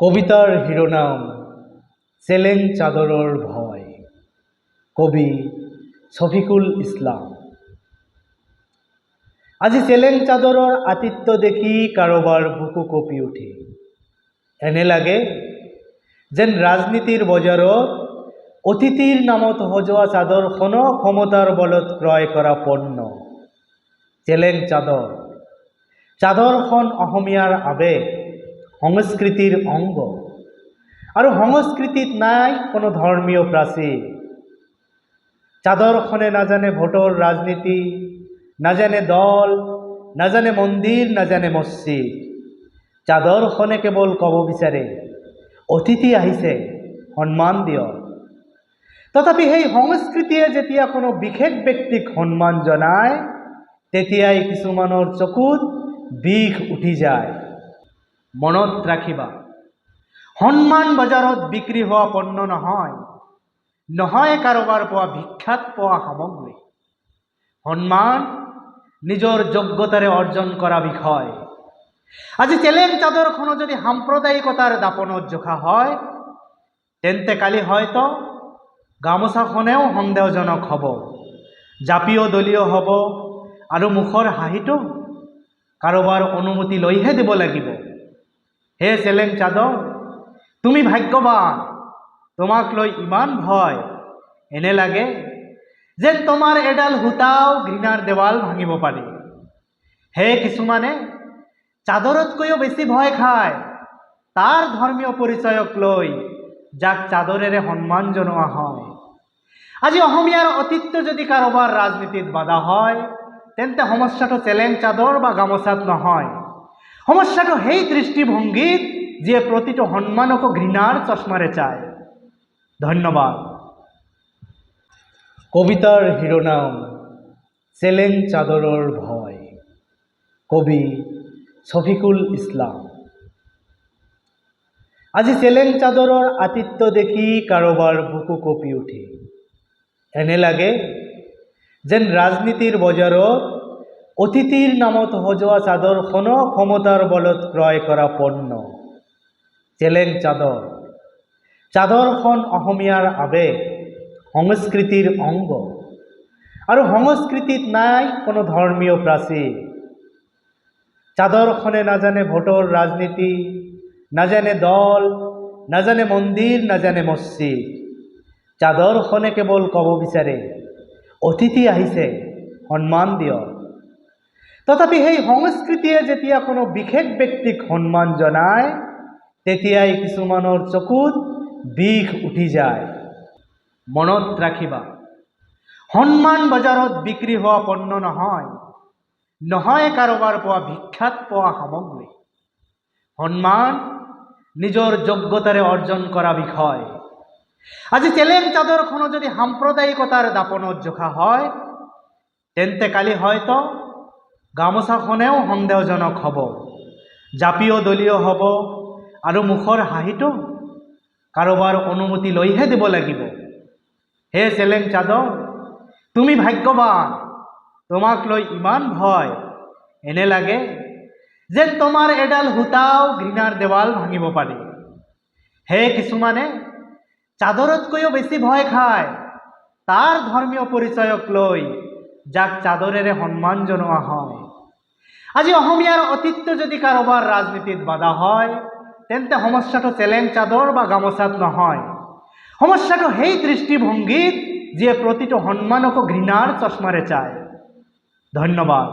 কবিতাৰ শিৰোনাম চেলেং চাদৰৰ ভয়। কবি শফিকুল ইছলাম। আজি চেলেং চাদৰৰ আতিথ্য দেখি কাৰোবাৰ বুকু কঁপি উঠে। এনে লাগে যেন ৰাজনীতিৰ বজাৰত অতিথিৰ নামত সজোৱা চাদৰখনো ক্ষমতাৰ বলত ক্ৰয় কৰা পণ্য। চেলেং চাদৰ। চাদৰখন অসমীয়াৰ আৱেগ, সংস্কৃতিৰ অংগ। আৰু সংস্কৃতিত নাই কোনো ধৰ্মীয় প্ৰাচীৰ। চাদৰখনে নাজানে ভোটৰ ৰাজনীতি, নাজানে দল, নাজানে মন্দিৰ, নাজানে মছজিদ। চাদৰখনে কেৱল ক'ব বিচাৰে, অতিথি আহিছে, সন্মান দিয়ক। তথাপি সেই সংস্কৃতিয়ে যেতিয়া কোনো বিশেষ ব্যক্তিক সন্মান জনায়, তেতিয়াই কিছুমানৰ চকুত বিষ উঠি যায়। মনত ৰাখিবা, সন্মান বজাৰত বিক্ৰী হোৱা পণ্য নহয়, নহয় কাৰোবাৰ পোৱা ভিক্ষাত পোৱা সামগ্ৰী। সন্মান নিজৰ যোগ্যতাৰে অৰ্জন কৰা বিষয়। আজি চেলেং চাদৰখনো যদি সাম্প্ৰদায়িকতাৰ দাপনত জোখা হয়, তেন্তে কালি হয়তো গামোচাখনেও সন্দেহজনক হ'ব, জাতীয় দলীয় হ'ব, আৰু মুখৰ হাঁহিটো কাৰোবাৰ অনুমতি লৈহে দিব লাগিব। হে চেলেং চাদৰ, তুমি ভাগ্যৱান, তোমাক লৈ ইমান ভয়। এনে লাগে যেন তোমাৰ এডাল সূতাও ঘৃণাৰ দেৱাল ভাঙিব পাৰি। হে কিছুমানে চাদৰতকৈও বেছি ভয় খায় তাৰ ধৰ্মীয় পৰিচয়ক লৈ, যাক চাদৰেৰে সন্মান জনোৱা হয়। আজি অসমীয়াৰ অতিথ্য যদি কাৰোবাৰ ৰাজনীতিত বাধা হয়, তেন্তে সমস্যাটো চেলেং চাদৰ বা গামোচাত নহয়। সমস্যাটো সেই দৃষ্টিভংগীত যিয়ে প্ৰতিটো সন্মানকো ঘৃণাৰ চশমাৰে চায়। ধন্যবাদ। কবিতাৰ শিৰোনাম চেলেং চাদৰৰ ভয়। কবি শফিকুল ইছলাম। আজি চেলেং চাদৰৰ আতিথ্য দেখি কাৰোবাৰ বুকু কঁপি উঠে। এনে লাগে যেন ৰাজনীতিৰ বজাৰত অতিথিৰ নামত সজোৱা চাদৰখনো ক্ষমতাৰ বলত ক্ৰয় কৰা পণ্য। চেলেং চাদৰ। চাদৰখন অসমীয়াৰ আৱেগ, সংস্কৃতিৰ অংগ। আৰু সংস্কৃতিত নাই কোনো ধৰ্মীয় প্ৰাচীৰ। চাদৰখনে নাজানে ভোটৰ ৰাজনীতি, নাজানে দল, নাজানে মন্দিৰ, নাজানে মছজিদ। চাদৰখনে কেৱল ক'ব বিচাৰে, অতিথি আহিছে, সন্মান দিয়ক। তথাপি সেই সংস্কৃতিয়ে যেতিয়া কোনো বিশেষ ব্যক্তিক সন্মান জনায়, তেতিয়াই কিছুমানৰ চকুত বিষ উঠি যায়। মনত ৰাখিবা, সন্মান বজাৰত বিক্ৰী হোৱা পণ্য নহয়, নহয় কাৰোবাৰ পোৱা ভিক্ষাত পোৱা সামগ্ৰী। সন্মান নিজৰ যোগ্যতাৰে অৰ্জন কৰা বিষয়। আজি চেলেং চাদৰখনো যদি সাম্প্ৰদায়িকতাৰ দাপনত জোখা হয়, তেন্তে কালি হয়তো গামোচাখনেও সন্দেহজনক হ'ব, জাতীয় দলীয় হ'ব, আৰু মুখৰ হাঁহিটো কাৰোবাৰ অনুমতি লৈহে দিব লাগিব। হে চেলেং চাদৰ, তুমি ভাগ্যৱান, তোমাক লৈ ইমান ভয়। এনে লাগে যেন তোমাৰ এডাল সূতাও ঘৃণাৰ দেৱাল ভাঙিব পাৰি। হে কিছুমানে চাদৰতকৈও বেছি ভয় খায় তাৰ ধৰ্মীয় পৰিচয়ক লৈ, যাক চাদৰেৰে সন্মান জনোৱা হয়। আজি অসমীয়াৰ অতিথ্য যদি কাৰোবাৰ ৰাজনীতিত বাধা হয়, তেন্তে সমস্যাটো চেলেং চাদৰ বা গামোচাত নহয়। সমস্যাটো সেই দৃষ্টিভংগীত যিয়ে প্ৰতিটো সন্মানকো ঘৃণাৰ চশমাৰে চায়। ধন্যবাদ।